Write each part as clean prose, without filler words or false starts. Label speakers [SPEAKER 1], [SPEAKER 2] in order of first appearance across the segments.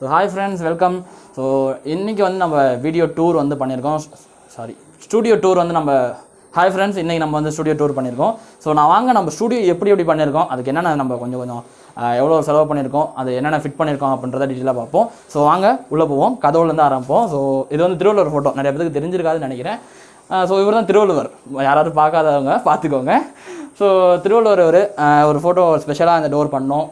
[SPEAKER 1] So hi friends, welcome. So இன்றைக்கி வந்து நம்ம வீடியோ டூர் வந்து பண்ணியிருக்கோம். ஸ்டூடியோ டூர் வந்து நம்ம ஹாய் ஃப்ரெண்ட்ஸ், இன்றைக்கி நம்ம வந்து ஸ்டூடியோ டூர் பண்ணியிருக்கோம். ஸோ நம்ம ஸ்டூடியோ எப்படி பண்ணியிருக்கோம், அதுக்கு என்னென்ன நம்ம கொஞ்சம் எவ்வளோ செலவு பண்ணியிருக்கோம், அது என்னென்ன ஃபிட் பண்ணியிருக்கோம் அப்படின்றத டீட்டெயிலாக பார்ப்போம். ஸோ வாங்க உள்ளே போவோம், கதவுலேருந்து ஆரம்பிப்போம். ஸோ இது வந்து திருவள்ளுவர் ஃபோட்டோ, நிறைய பேருக்கு தெரிஞ்சிருக்காதுன்னு நினைக்கிறேன். ஸோ இவர் தான் திருவள்ளுவர், யாராவது பார்க்காதவங்க பார்த்துக்கோங்க. ஸோ திருவள்ளுவர் ஒரு ஃபோட்டோ ஸ்பெஷலாக அந்த டோர் பண்ணோம்.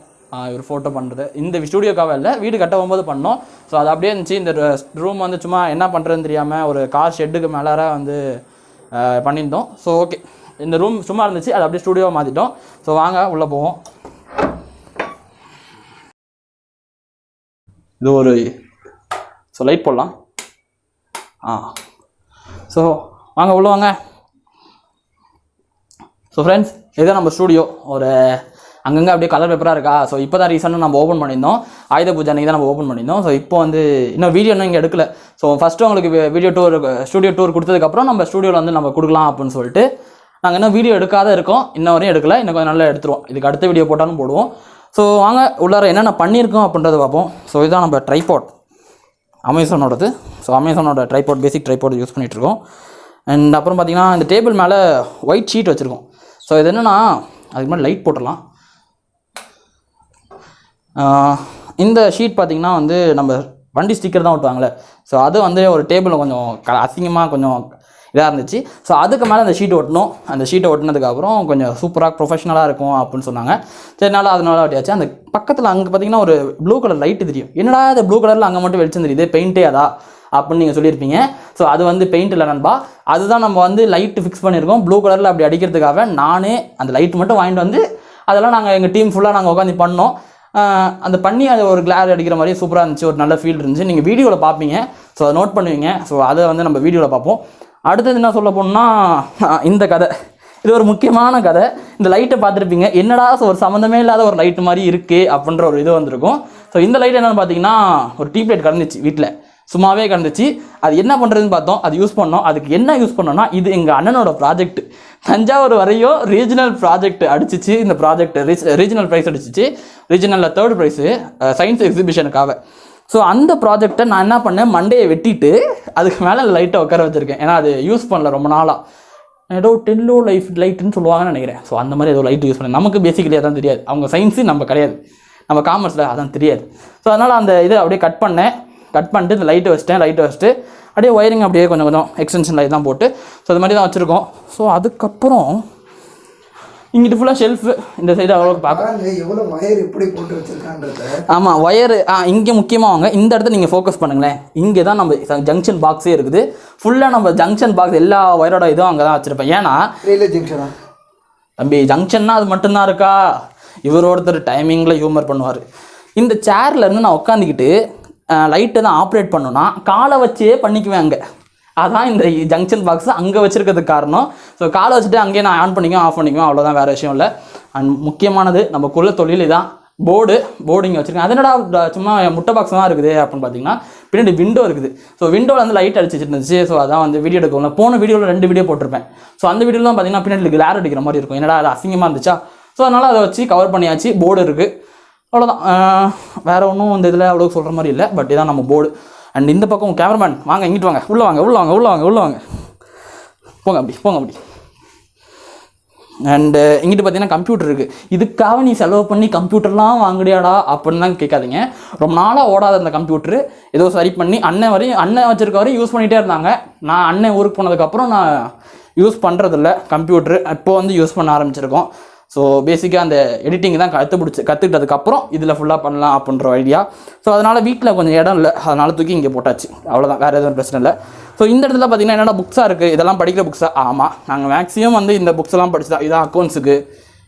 [SPEAKER 1] இவர் ஃபோட்டோ பண்ணுறது இந்த ஸ்டூடியோக்காக இல்லை, வீடு கட்ட போகும்போது பண்ணோம். ஸோ அது அப்படியே இருந்துச்சு. இந்த ரூம் வந்து சும்மா என்ன பண்ணுறதுன்னு தெரியாமல் ஒரு கார் ஷெட்டுக்கு மேலே வந்து பண்ணியிருந்தோம். ஸோ ஓகே, இந்த ரூம் சும்மா இருந்துச்சு, அதை அப்படியே ஸ்டூடியோவை மாற்றிட்டோம். ஸோ வாங்க உள்ளே போவோம். இது லைட் போடலாம். ஸோ வாங்க உள்ளே வாங்க. ஸோ ஃப்ரெண்ட்ஸ், இதுதான் நம்ம ஸ்டூடியோ. அங்கங்கே அப்படியே கலர் பேப்பராக இருக்கா. ஸோ இப்போ தான் ரீசெண்டாக நம்ம ஓப்பன் பண்ணியிருந்தோம், ஆயுத பூஜை அன்றைக்கி தான் நம்ம ஓப்பன் பண்ணியிருந்தோம். ஸோ இப்போ வந்து இன்னும் வீடியோ இங்கே எடுக்கல. ஸோ ஃபஸ்ட்டு உங்களுக்கு ஸ்டூடியோ டூர் கொடுத்ததுக்கப்புறம் நம்ம ஸ்டூடியோவில் வந்து நம்ம கொடுக்கலாம் அப்படின்னு சொல்லிட்டு நாங்கள் இன்னும் வீடியோ எடுக்காத இருக்கோம். இன்னும் வரையும் எடுக்கல, இன்னும் கொஞ்சம் நல்லா எடுத்துருவோம். இதுக்கு அடுத்த வீடியோ போட்டாலும் போடுவோம். ஸோ வாங்க உள்ளார என்னென்ன பண்ணியிருக்கோம் அப்படின்றத பார்ப்போம். ஸோ இதுதான் நம்ம ட்ரைபாட், அமேசானோடது. ஸோ அமேசானோட ட்ரைபாட், பேசிக் ட்ரைபாட் யூஸ் பண்ணிகிட்ருக்கோம். அண்ட் அப்புறம் பார்த்திங்கன்னா இந்த டேபிள் மேலே ஒயிட் ஷீட் வச்சுருக்கோம். ஸோ இது என்னென்னா, அதுக்கு மேலே லைட் போட்டுடலாம். இந்த ஷீட் பார்த்திங்கன்னா வந்து நம்ம வண்டி ஸ்டிக்கர் தான் ஒட்டுவாங்களே. ஸோ அது வந்து ஒரு டேபிளில் கொஞ்சம் அசிங்கமாக கொஞ்சம் இதாக இருந்துச்சு. ஸோ அதுக்கு மேலே அந்த ஷீட் ஒட்டணும். அந்த ஷீட்டை ஒட்டினதுக்கப்புறம் கொஞ்சம் சூப்பராக ப்ரொஃபஷனலாக இருக்கும் அப்படின்னு சொன்னாங்க. சரினால அதனால ஒட்டியாச்சு. அந்த பக்கத்தில் அங்கே பார்த்திங்கன்னா ஒரு ப்ளூ கலர் லைட்டு தெரியும். என்னடா அது ப்ளூ கலரில் அங்கே மட்டும் வெளிச்சம் தெரியுது, பெயிண்ட்டே அதா அப்படின்னு நீங்கள் சொல்லியிருப்பீங்க. ஸோ அது வந்து பெயிண்ட் இல்லை நண்பா, அதுதான் நம்ம வந்து லைட்டு ஃபிக்ஸ் பண்ணியிருக்கோம். ப்ளூ கலரில் அப்படி அடிக்கிறதுக்காக நானே அந்த லைட் மட்டும் வாங்கிட்டு வந்து அதெல்லாம் நாங்கள் எங்கள் டீம் ஃபுல்லாக நாங்கள் உட்காந்து பண்ணோம். அந்த பண்ணி அது ஒரு கிளார் அடிக்கிற மாதிரி சூப்பராக இருந்துச்சு, ஒரு நல்ல ஃபீல் இருந்துச்சு. நீங்கள் வீடியோவில் பார்ப்பீங்க, ஸோ அதை நோட் பண்ணுவீங்க. ஸோ அதை வந்து நம்ம வீடியோவில் பார்ப்போம். அடுத்தது என்ன சொல்ல போனால், இந்த கதை, இது ஒரு முக்கியமான கதை. இந்த லைட்டை பார்த்துருப்பீங்க, என்னடா ஒரு சம்மந்தமே இல்லாத ஒரு லைட்டு மாதிரி இருக்குது அப்படின்ற ஒரு இது வந்திருக்கும். ஸோ இந்த லைட் என்னென்னு பார்த்தீங்கன்னா, ஒரு டியூப் லைட் கிடந்துச்சு வீட்டில், சும்மாவே கிடந்துச்சு. அது என்ன பண்ணுறதுன்னு பார்த்தோம், அது யூஸ் பண்ணோம். அதுக்கு என்ன யூஸ் பண்ணோன்னா, இது எங்கள் அண்ணனோட ப்ராஜெக்ட். தஞ்சாவூர் வரையும் ரீஜனல் ப்ராஜெக்ட் அடிச்சிச்சு. இந்த ப்ராஜெக்ட் ரீஜனல் ப்ரைஸ் அடிச்சிச்சு. ரீஜனலில் 3rd ப்ரைஸு சயின்ஸ் எக்ஸிபிஷனுக்காக. ஸோ அந்த ப்ராஜெக்டை நான் என்ன பண்ணேன், மண்டையை வெட்டிட்டு அதுக்கு மேலே லைட்டை உட்கார வச்சுருக்கேன். ஏன்னா அது யூஸ் பண்ணல ரொம்ப நாளாக. ஏதோ டெல்லோ லைட்டுன்னு சொல்லுவாங்கன்னு நினைக்கிறேன். ஸோ அந்த மாதிரி ஏதோ லைட்டு யூஸ் பண்ணேன். நமக்கு பேசிக்கலி அதான் தெரியாது, அவங்க சயின்ஸு நம்ம கிடையாது, நம்ம காமர்ஸில் அதான் தெரியாது. ஸோ அதனால் அந்த இதை அப்படியே கட் பண்ணிட்டு இந்த லைட்டை வச்சுட்டு அப்படியே ஒயரிங் அப்படியே கொஞ்சம் எக்ஸ்டென்ஷன் லைட் தான் போட்டு, ஸோ அது மாதிரி தான் வச்சுருக்கோம். ஸோ அதுக்கப்புறம் இங்கிட்டு ஃபுல்லாக ஷெல்ஃபு, இந்த சைடு அவ்வளோக்கு பார்க்க
[SPEAKER 2] எவ்வளோ ஒயர் எப்படி போட்டு வச்சுருக்கான்றது.
[SPEAKER 1] ஆமாம், ஒயரு இங்கே முக்கியமாக வாங்க, இந்த இடத்த நீங்கள் ஃபோக்கஸ் பண்ணுங்களேன். இங்கே தான் நம்ம ஜங்ஷன் பாக்ஸே இருக்குது. ஃபுல்லாக நம்ம ஜங்ஷன் பாக்ஸ் எல்லா ஒயரோட இதுவும் அங்கே தான் வச்சுருப்பேன். ஏன்னா
[SPEAKER 2] ரயில்வே ஜங்ஷனா
[SPEAKER 1] தம்பி, ஜங்ஷன்னா அது மட்டும்தான் இருக்கா. ஒருத்தர் டைமிங்கில் ஹியூமர் பண்ணுவார். இந்த சேரில் இருந்து நான் உட்காந்துக்கிட்டு லைட்டை தான் ஆப்ரேட் பண்ணோன்னா காலை வச்சே பண்ணிக்குவேன் அங்கே. அதான் இந்த ஜங்ஷன் பாக்ஸ் அங்கே வச்சுருக்கிறதுக்கு காரணம். ஸோ காலை வச்சுட்டு அங்கேயே நான் ஆன் பண்ணிக்குவேன், ஆஃப் பண்ணிக்குவேன், அவ்வளோதான், வேறு விஷயம் இல்லை. அண்ட் முக்கியமானது நமக்குள்ள தொழில் இதான். போர்டு இங்கே வச்சுருக்கேன். அதனடா சும்மா முட்டை பாக்ஸ் தான் இருக்குது அப்படின்னு பார்த்தீங்கன்னா, பின்னாடி விண்டோ இருக்குது. ஸோ விண்டோவில் வந்து லைட் அடிச்சு இருந்துச்சு. ஸோ அதான் வந்து வீடியோ எடுக்கணும். போன வீடியோவில் 2 வீடியோ போட்டிருப்பேன். ஸோ அந்த வீடியோவில் தான் பார்த்தீங்கன்னா பின்னாடி கிளார் அடிக்கிற மாதிரி இருக்கும். என்னடா அது அசிங்கமாக இருந்துச்சா. ஸோ அதனால் அதை வச்சு கவர் பண்ணியாச்சு. போர்டு இருக்குது, அவ்வளோதான். வேறு ஒன்றும் இந்த இதில் அவ்வளோ சொல்கிற மாதிரி இல்லை. பட் இதான் நம்ம போர்டு. அண்ட் இந்த பக்கம் கேமராமேன் வாங்க, இங்கிட்டு வாங்க, உள்ளே வாங்க போங்க அப்படி. அண்டு இங்கிட்டு பார்த்தீங்கன்னா கம்ப்யூட்டர் இருக்குது. இதுக்காக நீ செலவு பண்ணி கம்ப்யூட்டர்லாம் வாங்குடியாடா அப்படின்னு தான் கேட்காதீங்க. ரொம்ப நாளாக ஓடாத அந்த கம்ப்யூட்டரு ஏதோ சரி பண்ணி அண்ணன் வச்சுருக்க வரையும் யூஸ் பண்ணிகிட்டே இருந்தாங்க. நான் அண்ணன் ஊருக்கு போனதுக்கப்புறம் நான் யூஸ் பண்ணுறதில்ல கம்ப்யூட்ரு. இப்போ வந்து யூஸ் பண்ண ஆரம்பிச்சிருக்கோம். ஸோ பேசிக்காக அந்த எடிட்டிங் தான் கற்றுக்கிட்டதுக்கப்புறம் இதில் ஃபுல்லாக பண்ணலாம் அப்படின்ற ஐடியா. ஸோ அதனால் வீட்டில் கொஞ்சம் இடம் இல்லை, அதனால் தூக்கி இங்கே போட்டாச்சு, அவ்வளோதான், வேறு எதுவும் பிரச்சனை இல்லை. ஸோ இந்த இடத்துல பார்த்திங்கன்னா என்னென்ன புக்ஸாக இருக்குது, இதெல்லாம் படிக்கிற புக்ஸாக. ஆமாம், நாங்கள் மேக்ஸிமம் வந்து இந்த புக்ஸ் எல்லாம் படிச்சு தான், இதான் அக்கௌண்ட்ஸுக்கு,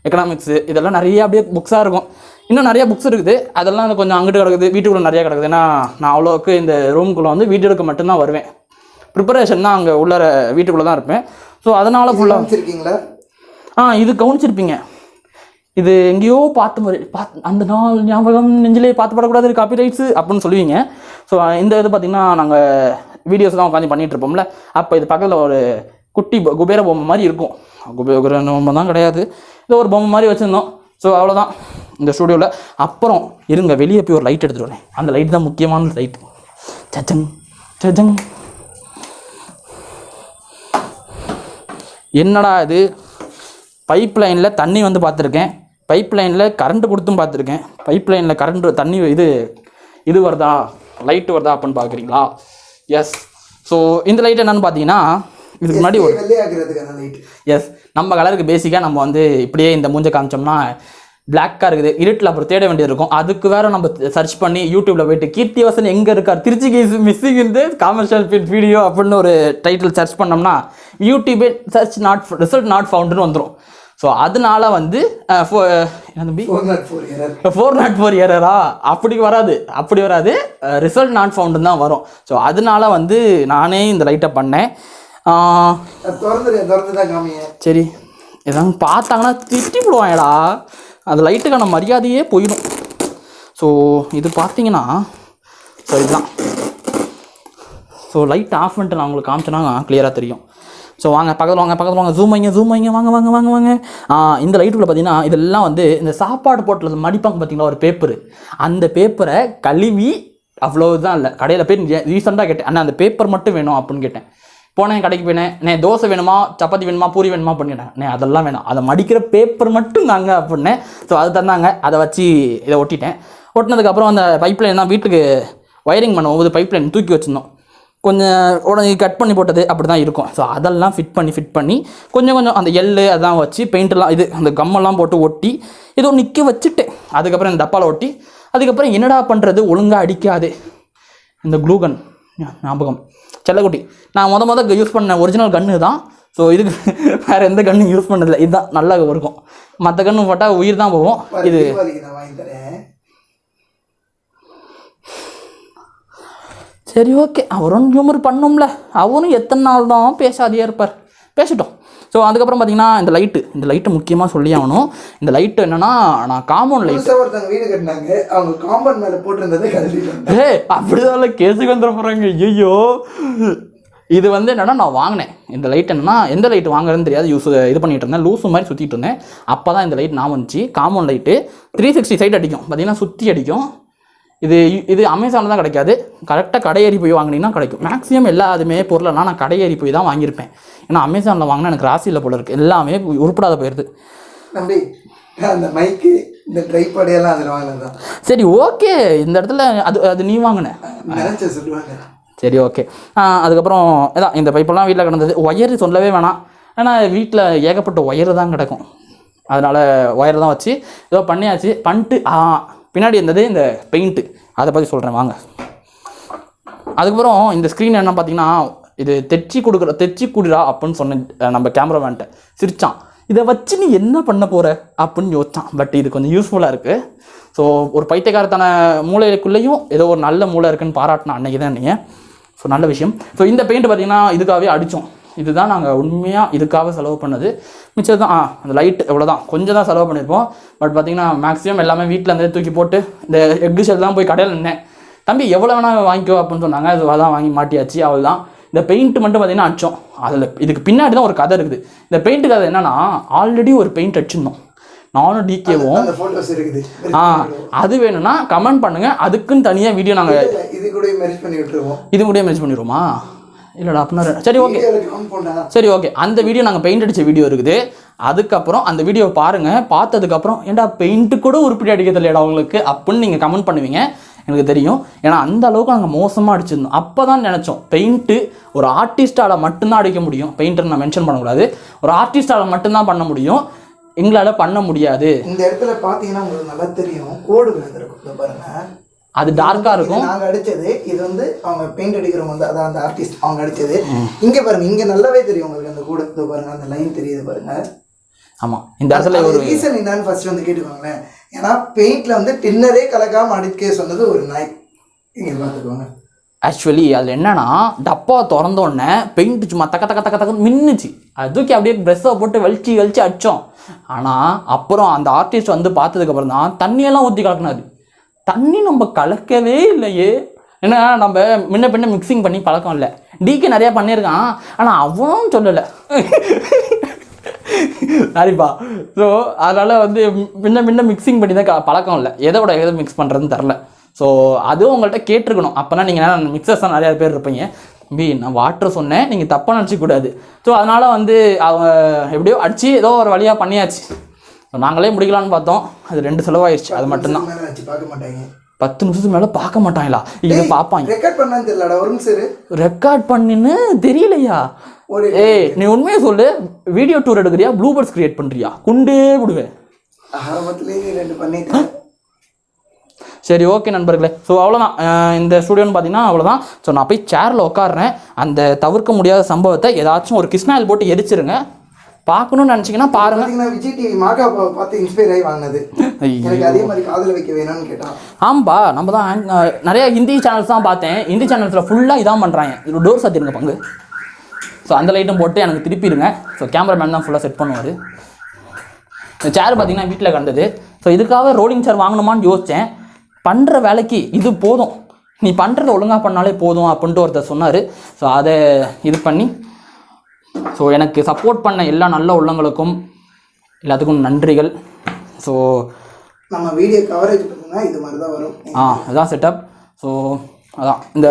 [SPEAKER 1] எக்கனாமிக்ஸு, இதெல்லாம் நிறைய அப்படியே புக்ஸாக இருக்கும். இன்னும் நிறைய புக்ஸ் இருக்குது, அதெல்லாம் கொஞ்சம் அங்கிட்டு கிடக்குது, வீட்டுக்குள்ளே நிறையா கிடக்குது. ஏன்னா நான் அவ்வளோக்கு இந்த ரூமுக்குள்ளே வந்து வீடியோக்கு மட்டும்தான் வருவேன். ப்ரிப்பரேஷன் தான் அங்கே உள்ள வீட்டுக்குள்ளே தான் இருப்பேன். ஸோ அதனால் ஃபுல்லாக
[SPEAKER 2] வச்சுருக்கீங்களா?
[SPEAKER 1] இது கவனிச்சிருப்பீங்க. இது எங்கேயோ அந்த நாள் ஞாபகம் நெஞ்சிலே பார்த்துப்படக்கூடாது, காப்பி ரைட்ஸு அப்படின்னு சொல்லுவீங்க. ஸோ இந்த இது பார்த்திங்கன்னா நாங்கள் வீடியோஸ் தான் உட்காந்து பண்ணிகிட்டு இருப்போம்ல. அப்போ இது பக்கத்தில் ஒரு குட்டி குபேர பொம்மை மாதிரி இருக்கும். குபேர பொம்மை தான் கிடையாது, இது ஒரு பொம்மை மாதிரி வச்சுருந்தோம். ஸோ அவ்வளோதான். இந்த ஸ்டூடியோவில். அப்புறம் இருங்க வெளியே போய் ஒரு லைட் எடுத்துகிட்டு வரேன். அந்த லைட் தான் முக்கியமான லைட். சச்சங் சச்சங். என்னடா இது, பைப் லைனில் தண்ணி வந்து பார்த்துருக்கேன், பைப் லைனில் கரண்ட்டு கொடுத்தும் பார்த்துருக்கேன், பைப் லைனில் கரண்ட்டு தண்ணி இது வருதா, லைட்டு வருதா அப்படின்னு பார்க்குறீங்களா? எஸ். ஸோ இந்த லைட் என்னென்னு பார்த்தீங்கன்னா இதுக்கு முன்னாடி ஒரு எஸ் நம்ம கலருக்கு பேசிக்காக நம்ம வந்து இப்படியே இந்த மூஞ்சை காமிச்சோம்னா பிளாக்காக இருக்குது, இருட்டில் அப்புறம் தேட வேண்டியது இருக்கும். அதுக்கு வேறு நம்ம சர்ச் பண்ணி யூடியூப்பில் போய்ட்டு கீர்த்திவாசன் எங்கே இருக்கார், திருச்சி கேஸ் மிஸ்ஸிங் இந்த கமர்ஷியல் ஃபிட் வீடியோ அப்படின்னு ஒரு டைட்டில் சர்ச் பண்ணோம்னா யூடியூபே சர்ச் நாட் ரிசல்ட் நாட் ஃபவுண்டுன்னு வந்துடும். ஸோ அதனால வந்து 404 எரரா அப்படி வராது, ரிசல்ட் நாட் ஃபவுண்டுன்னு தான் வரும். ஸோ அதனால வந்து நானே இந்த லைட்டை பண்ணேன். சரி, எதாவது பார்த்தாங்கன்னா திட்டி விடுவாங்கடா, அந்த லைட்டுக்கான மரியாதையே போயிடும். ஸோ இது பார்த்தீங்கன்னா ஸோ இதுதான். ஸோ லைட் ஆஃப் பண்ணிட்டு நான் உங்களுக்கு காமிச்சேன்னா கிளியராக தெரியும். ஸோ வாங்க பக்கத்தில் வாங்க ஜூம் வைங்க வாங்க. இந்த லைட்டுக்குள்ள பார்த்தீங்கன்னா இதெல்லாம் வந்து இந்த சாப்பாடு போட்டில் மடிப்பாங்க பார்த்தீங்களா ஒரு பேப்பரு, அந்த பேப்பரை கழுவி அவ்வளோதான் இல்லை. கடையில் போய் ரீசெண்டாக கேட்டேன், அண்ணா அந்த பேப்பர் மட்டும் வேணும் அப்படின்னு கேட்டேன். போனேன் கடைக்கு போனேன், தோசை வேணுமா, சப்பாத்தி வேணுமா, பூரி வேணுமா அப்படின்னு கேட்டேன். அதெல்லாம் வேணாம், அதை மடிக்கிற பேப்பர் மட்டும் தாங்க அப்படின்னேன். ஸோ அது தந்தாங்க, அதை வச்சு இதை ஒட்டினதுக்கப்புறம் அந்த பைப் லைன் தான் வீட்டுக்கு ஒயரிங் பண்ணும்போது பைப் லைன் தூக்கி வச்சுருந்தோம், கொஞ்சம் உடனே கட் பண்ணி போட்டது அப்படி தான் இருக்கும். ஸோ அதெல்லாம் ஃபிட் பண்ணி கொஞ்சம் அந்த எள்ளு அதான் வச்சு பெயிண்டெல்லாம் அந்த கம்மெல்லாம் போட்டு ஒட்டி ஏதோ நிற்க வச்சுட்டேன். அதுக்கப்புறம் இந்த டப்பாவில் ஒட்டி, அதுக்கப்புறம் என்னடா பண்ணுறது, ஒழுங்காக அடிக்காது இந்த க்ளூகன் ஞாபகம் செல்லக்குட்டி. நான் முத யூஸ் பண்ண ஒரிஜினல் கன்று தான். ஸோ இதுக்கு வேறு எந்த கன்னும் யூஸ் பண்ணதில்லை, இதுதான் நல்லா இருக்கும். மற்ற கன்று போட்டால் உயிர் தான் போகும். இது சரி ஓகே, அவரும் ஹியூமர் பண்ணோம்ல, அவரும் எத்தனை நாள் தான் பேசாதே இருப்பார், பேசிட்டோம். ஸோ அதுக்கப்புறம் பார்த்தீங்கன்னா இந்த லைட்டு முக்கியமாக சொல்லி ஆகணும். இந்த லைட்டு என்னென்னா நான் காம்பவுண்ட் லைட்
[SPEAKER 2] ஒருத்தவங்க வீடு கட்டினாங்க, அவங்க காம்பவுண்ட் மேலே போட்டிருந்தது
[SPEAKER 1] அப்படிதான் கேஸுக்கு வந்துட போகிறாங்க. ஐயோ, இது வந்து என்னென்னா நான் வாங்கினேன் இந்த லைட். என்னென்னா எந்த லைட் வாங்குறதுன்னு தெரியாது, இது பண்ணிகிட்டு இருந்தேன், லூஸு மாதிரி சுற்றிட்டு இருந்தேன். அப்போ தான் இந்த லைட் நான் வந்துச்சு. காம்பவுண்ட் லைட்டு 360 சைடு அடிக்கும், பார்த்தீங்கன்னா சுற்றி அடிக்கும். இது அமேசானில் தான் கிடைக்காது, கரெக்டாக கடையேறி போய் வாங்கினீங்கன்னா கிடைக்கும். மேக்ஸிமம் எல்லாத்துமே பொருளெல்லாம் நான் கடையேறி போய் தான் வாங்கியிருப்பேன். ஏன்னா அமேசானில் வாங்கினா எனக்கு ராசியில் போல இருக்குது, எல்லாமே உருப்படாத போயிடுது.
[SPEAKER 2] நம்பி அந்த மைக்கு இந்த ட்ரைபாடையெல்லாம் அதில் வாங்கினது.
[SPEAKER 1] சரி ஓகே, இந்த இடத்துல அது நீ வாங்கினேன்
[SPEAKER 2] சொல்லுவாங்க.
[SPEAKER 1] சரி ஓகே. அதுக்கப்புறம் இதான் இந்த பைப்பெல்லாம் வீட்டில் கிடந்தது. ஒயர் சொல்லவே வேணாம், ஏன்னா வீட்டில் ஏகப்பட்ட ஒயர் தான் கிடக்கும், அதனால் ஒயர் தான் வச்சு ஏதோ பண்ணிட்டு பின்னாடி இருந்தது இந்த பெயிண்ட்டு, அதை பற்றி சொல்கிறேன் வாங்க. அதுக்கப்புறம் இந்த ஸ்க்ரீன் என்ன பார்த்தீங்கன்னா இது தைச்சி கொடுறா அப்படின்னு சொன்னேன் நம்ம கேமராமேன்ட்ட. சிரிச்சான், இதை வச்சு நீ என்ன பண்ண போகிற அப்படின்னு யோசிச்சான். பட் இது கொஞ்சம் யூஸ்ஃபுல்லாக இருக்குது. ஸோ ஒரு பைத்தியக்காரத்தான மூளைக்குள்ளேயும் ஏதோ ஒரு நல்ல மூளை இருக்குன்னு பாராட்டினா அன்றைக்கி தான் நீங்கள். ஸோ நல்ல விஷயம். ஸோ இந்த பெயிண்ட் பார்த்திங்கன்னா இதுக்காகவே அடித்தோம். இதுதான் நாங்கள் உண்மையாக இதுக்காக செலவு பண்ணது. மிச்சம் தான் அந்த லைட் எவ்வளோ தான், கொஞ்சம் தான் செலவு பண்ணியிருப்போம். பட் பார்த்திங்கன்னா மேக்ஸிமம் எல்லாமே வீட்டில் இருந்தே தூக்கி போட்டு இந்த எக்கு ஷெல் தான் போய் கடையில் நின்னேன். தம்பி எவ்வளோ வேணால் வாங்கிக்கோ அப்படின்னு சொன்னாங்க. அது அதான் வாங்கி மாட்டியாச்சு, அவள் தான். இந்த பெயிண்ட் மட்டும் பார்த்திங்கன்னா அடித்தோம். அதில் இதுக்கு பின்னாடி தான் ஒரு கதை இருக்குது. இந்த பெயிண்ட்டு கதை என்னென்னா, ஆல்ரெடி ஒரு பெயிண்ட் அடிச்சிருந்தோம் நானும் டிகேவும். அது வேணும்னா கமெண்ட் பண்ணுங்கள், அதுக்குன்னு தனியாக வீடியோ நாங்கள் இது கூட மேரேஜ் பண்ணிடுவோமா? இல்லைடா அப்படின்னா சரி ஓகே. அந்த வீடியோ நாங்கள் பெயிண்ட் அடித்த வீடியோ இருக்குது. அதுக்கப்புறம் அந்த வீடியோ பாருங்கள், பார்த்ததுக்கப்புறம் ஏன்டா பெயிண்ட்டு கூட உருப்படி அடிக்க தெரியலடா உங்களுக்கு அப்படின்னு நீங்கள் கமெண்ட் பண்ணுவீங்க, எனக்கு தெரியும். ஏன்னா அந்த அளவுக்கு நாங்கள் மோசமாக அடிச்சிருந்தோம். அப்போ தான் நினச்சோம் பெயிண்ட்டு ஒரு ஆர்டிஸ்டால் மட்டும்தான் அடிக்க முடியும். பெயிண்டர் நான் மென்ஷன் பண்ணக்கூடாது, ஒரு ஆர்டிஸ்டால் மட்டும்தான் பண்ண முடியும், எங்களால் பண்ண முடியாது.
[SPEAKER 2] இந்த இடத்துல பார்த்தீங்கன்னா உங்களுக்கு நல்லா தெரியும், கோடு விழுந்திருக்கும் பாருங்கள்.
[SPEAKER 1] அது டார்க்காக இருக்கும்.
[SPEAKER 2] நாங்கள் அடித்தது இது வந்து அவங்க பெயிண்ட் அடிக்கிறவங்க வந்து அதான் அந்த ஆர்டிஸ்ட் அவங்க அடித்தது. இங்கே பாருங்கள், இங்கே நல்லாவே தெரியும் உங்களுக்கு அந்த கூட பாருங்கள், அந்த லைன் தெரியுது பாருங்கள்.
[SPEAKER 1] ஆமாம், இந்த இடத்துல ஒரு
[SPEAKER 2] ரீசன் என்னன்னு ஃபர்ஸ்ட் வந்து கேட்டுக்கோங்களேன். ஏன்னா பெயிண்டில் வந்து டின்னரே கலக்காமல் அடிக்க சொன்னது ஒரு நாய். இங்கே பார்த்துக்கோங்க.
[SPEAKER 1] ஆக்சுவலி அதில் என்னன்னா, டப்பா திறந்தோடனே பெயிண்ட் சும்மா தக்க மின்னுச்சு. அது தூக்கி அப்படியே ப்ரெஷ்ஷை போட்டு வலிச்சு அடித்தோம். ஆனால் அப்புறம் அந்த ஆர்டிஸ்ட் வந்து பார்த்ததுக்கப்புறம் தான் தண்ணியெல்லாம் ஊற்றி கலக்கினாரு. தண்ணி நம்ம கலக்கவே இல்லையே, ஏன்னா நம்ம முன்ன பின்ன மிக்சிங் பண்ணி பழக்கம் இல்லை. டிகே நிறையா பண்ணியிருக்கான், ஆனால் அவனும் சொல்லலை. சரிப்பா. ஸோ அதனால் வந்து முன்ன மிக்சிங் பண்ணி தான் பழக்கம் இல்லை, எதோட எதை மிக்ஸ் பண்ணுறதுன்னு தெரில. ஸோ அதுவும் உங்கள்கிட்ட கேட்டிருக்கணும். அப்போனா நீங்கள் மிக்சர்ஸ் தான் நிறையா பேர் இருப்பீங்க. தம்பி நான் வாட்டர் சொன்னேன், நீங்கள் தப்பாக நினச்சிக்கூடாது. ஸோ அதனால் வந்து அவங்க எப்படியோ அடித்து ஏதோ ஒரு வழியாக பண்ணியாச்சு. ஸோ நாங்களே முடிக்கலான்னு பார்த்தோம், அது 2 செலவாயிடுச்சு. அது மட்டும்தான். 10 நிமிஷத்துக்கு மேலே பார்க்க மாட்டாங்களா? இது பார்ப்பாங்க.
[SPEAKER 2] ரெக்கார்ட் பண்ணான்னு தெரியலடா, ஒரு நிமிஷம்
[SPEAKER 1] ரெக்கார்ட் பண்ணின்னு தெரியலையா? ஏய் நீ உண்மையை சொல்லு, வீடியோ டூர் எடுக்கிறியா, ப்ளூபர்ட்ஸ் கிரியேட் பண்ணுறியா? குண்டே விடுவேன்.
[SPEAKER 2] ஆரம்பத்துலேயே 2 பண்ணிட்டேன்.
[SPEAKER 1] சரி ஓகே நண்பர்களே. ஸோ அவ்வளோதான் இந்த ஸ்டூடியோன்னு பார்த்தீங்கன்னா அவ்வளோதான். ஸோ நான் போய் சேரில் உட்காடுறேன். அந்த தவிர்க்க முடியாத சம்பவத்தை ஏதாச்சும் ஒரு கிருஷ்ணாயில் போட்டு எரிச்சிருங்க. பார்க்கணும்னு நினச்சிங்கன்னா பாருங்கள்.
[SPEAKER 2] விஜய் டிவி மாகா பார்த்து இன்ஸ்பயர் ஆகி வாங்கினது. எனக்கு அதே மாதிரி காதில் வைக்க வேணும்னு கேட்டான்.
[SPEAKER 1] ஆம்பா நம்ம தான் நிறையா ஹிந்தி சேனல்ஸ் தான் பார்த்தேன். ஹிந்தி சேனல்ஸில் ஃபுல்லாக இதான் பண்ணுறாங்க. இது டோர் சாத்திருங்க பங்கு. ஸோ அந்த லைட்டும் போட்டு எனக்கு திருப்பிடுங்க. ஸோ கேமராமேன் தான் ஃபுல்லாக செட் பண்ணுவார். இந்த சேர் பார்த்தீங்கன்னா வீட்டில் கிடந்தது. ஸோ இதுக்காக ரோலிங் சேர் வாங்கணுமான்னு யோசித்தேன். பண்ணுற வேலைக்கு இது போதும், நீ பண்ணுறத ஒழுங்காக பண்ணாலே போதும் அப்படின்ட்டு ஒருத்தர் சொன்னார். ஸோ அதை இது பண்ணி ஸோ எனக்கு சப்போர்ட் பண்ண எல்லா நல்ல உள்ளங்களுக்கும் எல்லாத்துக்கும் நன்றிகள். ஸோ
[SPEAKER 2] நம்ம வீடியோ கவரேஜ் பார்த்தீங்கன்னா இது மாதிரி தான் வரும்.
[SPEAKER 1] அதுதான் செட்டப். ஸோ அதான் இந்த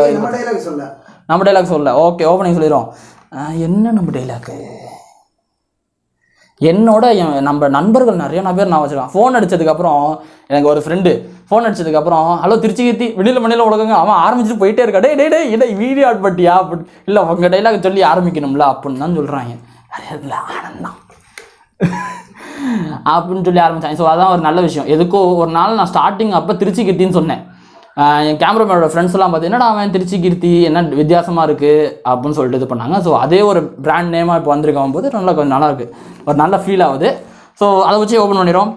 [SPEAKER 2] நம்ம
[SPEAKER 1] டைலாக் சொல்ல ஓகே ஓப்பனிங் சொல்லிடுவோம். என்ன நம்ம டைலாக்கு என்னோட நம்ம நண்பர்கள் நிறைய பேர் நான் வச்சுருக்கேன். ஃபோன் அடித்ததுக்கப்புறம் எனக்கு ஒரு ஃப்ரெண்டு ஃபோன் அடித்ததுக்கப்புறம் ஹலோ திருச்சி கீர்த்தி வெளியில் உலகங்க அவன் ஆரம்பிச்சுட்டு போயிட்டே இருக்கா. டே வீடியோ ஆட் பண்ணியா அப்படி இல்லை உங்கள் டைலாக் சொல்லி ஆரம்பிக்கணும்ல அப்படின்னு தான் சொல்கிறாங்க. நிறைய இல்லை ஆனந்தான் அப்படின்னு சொல்லி ஆரம்பித்தாங்க. ஸோ அதான் ஒரு நல்ல விஷயம். எதுக்கோ ஒரு நாள் நான் ஸ்டார்டிங் அப்போ திருச்சி கீர்த்தின்னு சொன்னேன். என் கேமராமேனோட ஃப்ரெண்ட்ஸ்லாம் பார்த்து என்னடா அவன் திருச்சி கீர்த்தி என்ன வித்தியாசமாக இருக்குது அப்படின்னு சொல்லிட்டு இது பண்ணாங்க. ஸோ அதே ஒரு பிராண்ட் நேமாக இப்போ வந்திருக்கும் போது கொஞ்சம் நல்லாயிருக்கு, ஒரு நல்ல ஃபீல் ஆகுது. ஸோ அதை வச்சு ஓப்பன் பண்ணிடுறோம்.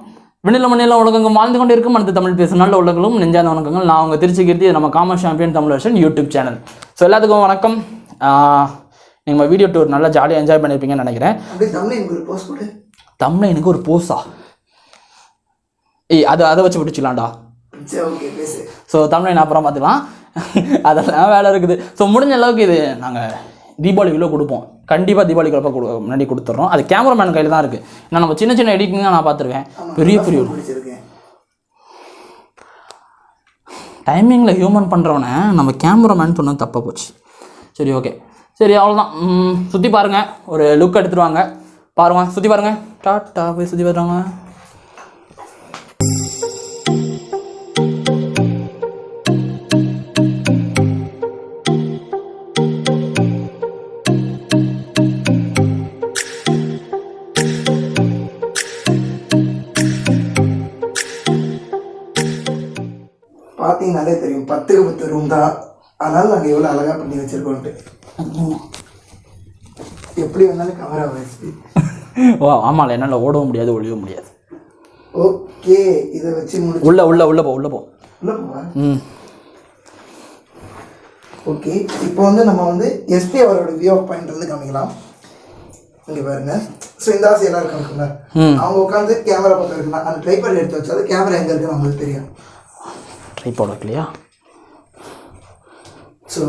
[SPEAKER 1] மண்ணில் உலகங்கள் வாழ்ந்து கொண்டு இருக்கும் அடுத்த தமிழ் பேசும் நல்ல உலகங்களும் நெஞ்சான வணக்கங்கள். நான் உங்கள் திருச்சி கீர்த்தி, நம்ம common champion Tamil version YouTube channel. So எல்லாத்துக்கும் வணக்கம். நீங்கள் வீடியோ டூர் நல்லா ஜாலியாக என்ஜாய் பண்ணியிருப்பீங்கன்னு நினைக்கிறேன். தமிழ்னுக்கு ஒரு போஸா அதை வச்சு பிடிச்சிக்கலாம்டா. ஸோ தமிழ் அப்புறம் பார்த்துக்கலாம், அதெல்லாம் வேலை இருக்குது. ஸோ முடிஞ்ச அளவுக்கு இது நாங்கள் தீபாவளிக்குள்ளே கொடுப்போம். கண்டிப்பாக தீபாவளிக்கு முன்னாடி கொடுத்துட்றோம். அது கேமராமேன் கையில் தான் இருக்குது. ஏன்னா நம்ம சின்ன சின்ன எடிட்டிங் தான் நான் பார்த்துருக்கேன். பெரிய டைமிங்கில் ஹியூமன் பண்ணுறவனே நம்ம கேமராமேன் சொன்னது தப்பாக போச்சு. சரி ஓகே சரி அவ்வளோதான். சுற்றி பாருங்கள், ஒரு லுக் எடுத்துருவாங்க பாருங்கள், சுற்றி பாருங்கள். டாட்டா போய் சுற்றி பாருங்க.
[SPEAKER 2] பார்த்தீங்கன்னாலே தெரியும் 10க்கு 10 ரூம் தான். அதனால் நாங்கள் எவ்வளோ அழகாக பண்ணி வச்சுருக்கோன்ட்டு. எப்படி வந்தாலும் கவரா வச்சு
[SPEAKER 1] ஓ ஆமாம், என்னால் ஓடவும் முடியாது ஒழியவும் முடியாது.
[SPEAKER 2] ஓகே இதை வச்சு
[SPEAKER 1] உள்ள போ.
[SPEAKER 2] ஓகே இப்போ வந்து நம்ம வந்து எஸ்பி அவரோட வியூ ஆஃப் பாயிண்ட் வந்து காமிக்கலாம். இங்கே பாருங்க. ஸோ இந்த ஆசை எல்லாம் இருக்காங்க, அவங்க உட்காந்து கேமரா பக்கம் இருக்குன்னா அந்த ட்ரைபாட் எடுத்து வச்சாலும் கேமரா எங்கே இருக்குன்னு அவங்களுக்கு தெரியும்.
[SPEAKER 1] ட்ரைபாட் இல்லையா?
[SPEAKER 2] ஸோ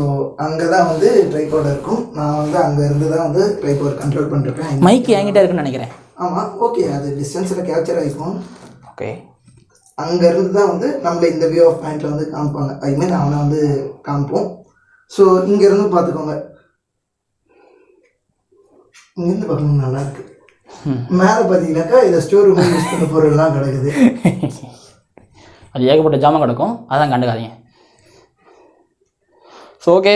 [SPEAKER 2] அங்கே தான் வந்து ட்ரைபாட் இருக்கும். நான் வந்து அங்கே இருந்து தான் வந்து ட்ரைபாட் கண்ட்ரோல் பண்ணிருப்பேன்.
[SPEAKER 1] மைக் என்கிட்ட இருக்குன்னு நினைக்கிறேன்.
[SPEAKER 2] ஆமாம் ஓகே, அது டிஸ்டன்ஸில் கேப்சர் ஆகிக்கும்.
[SPEAKER 1] ஓகே
[SPEAKER 2] அங்கேருந்து தான் வந்து நம்மளை இந்த வியூ ஆஃப் பாயிண்டில் வந்து காமிப்பாங்க. ஐ மீன் அவனை வந்து காமிப்போம். ஸோ இங்கேருந்து பார்த்துக்கோங்க, இங்கேருந்து பார்க்கணும் நல்லா இருக்கு. மேலே பார்த்தீங்கன்னாக்கா இதை ஸ்டோர் ரூம் யூஸ் பண்ண பொருள்லாம் கிடக்குது.
[SPEAKER 1] அது ஏகப்பட்ட ஜாமான் கிடக்கும், அதான் கண்டுக்காதீங்க. So okay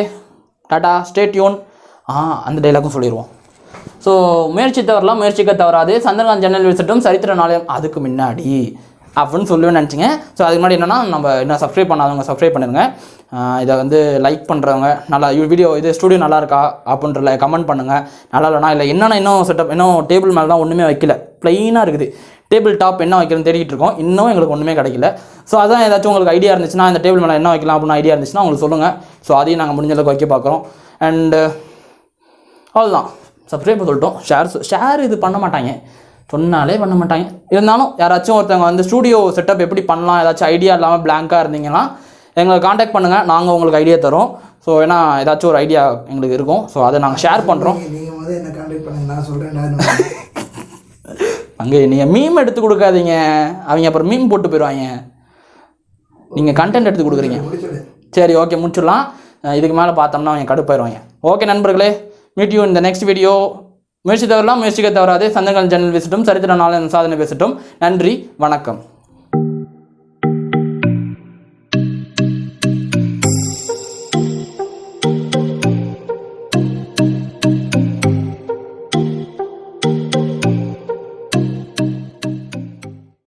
[SPEAKER 1] tata stay tune. அந்த டைலாக்கும் சொல்லிடுவோம். ஸோ முயற்சிக்க தவறாது, சந்திரகாந்த் ஜன்னல் விசிட்டும் சரித்திர நாளையம் அதுக்கு முன்னாடி அப்படின்னு சொல்லுவேன்னு நினச்சிங்க. ஸோ அதுக்கு முன்னாடி என்னென்னா நம்ம என்ன சப்ஸ்கிரைப் பண்ணாதவங்க சப்ஸ்கிரைப் பண்ணிடுங்க. இதை வந்து லைக் பண்ணுறவங்க நல்லா வீடியோ இது ஸ்டூடியோ நல்லா இருக்கா அப்படின்ற கமெண்ட் பண்ணுங்கள். நல்லா இல்லைனா இல்லை என்னென்ன இன்னும் செட்டப் இன்னும் டேபிள் மேலே தான் ஒன்றுமே வைக்கல, ப்ளைனாக இருக்குது. டேபிள் டாப் என்ன வைக்கிறதுன்னு தேடிட்டு இருக்கோம், இன்னும் எங்களுக்கு ஒன்றுமே கிடைக்கல. ஸோ அதான் ஏதாச்சும் உங்களுக்கு ஐடியா இருந்துச்சுன்னா இந்த டேபிள் மேலே என்ன வைக்கலாம் அப்படின்னு ஐடியா இருந்துச்சுன்னா உங்களுக்கு சொல்லுங்கள். ஸோ அதையும் நாங்கள் முடிஞ்ச அளவுக்கு வைக்க பார்க்குறோம். அண்டு அவ்வளோதான், சப்ஸ்கிரைப் சொல்லிட்டோம். ஷேர் இது பண்ண மாட்டாங்க, சொன்னாலே பண்ண மாட்டாங்க. இருந்தாலும் யாராச்சும் ஒருத்தவங்க வந்து ஸ்டூடியோ செட்டப் எப்படி பண்ணலாம் ஏதாச்சும் ஐடியா இல்லாமல் பிளாங்காக இருந்தீங்கன்னா எங்களை காண்டாக்ட் பண்ணுங்கள், நாங்கள் உங்களுக்கு ஐடியா தரோம். ஸோ ஏன்னா ஏதாச்சும் ஒரு ஐடியா எங்களுக்கு இருக்கும். ஸோ அதை நாங்கள் ஷேர் பண்ணுறோம்.
[SPEAKER 2] நீங்கள் வந்து என்ன காண்டாக்ட் பண்ணுங்க, நான் சொல்கிறேன்.
[SPEAKER 1] அங்கே நீங்கள் மீம் எடுத்து கொடுக்காதீங்க, அவங்க அப்புறம் மீம் போட்டு போயிடுவாங்க. நீங்கள் கண்டென்ட் எடுத்து கொடுக்குறீங்க. சரி ஓகே முடிச்சிடலாம். இதுக்கு மேலே பார்த்தோம்னா அவங்க கடுப்பாயிருவாங்க. ஓகே நண்பர்களே, மீட் யூ இந்த நெக்ஸ்ட் வீடியோ. முயற்சி தவறலாம், முயற்சிக்க தவறாதே. சந்தங்கள் சேனல் பேசட்டும், சரித்திர நாளன் சாதனை பேசட்டும். நன்றி, வணக்கம்.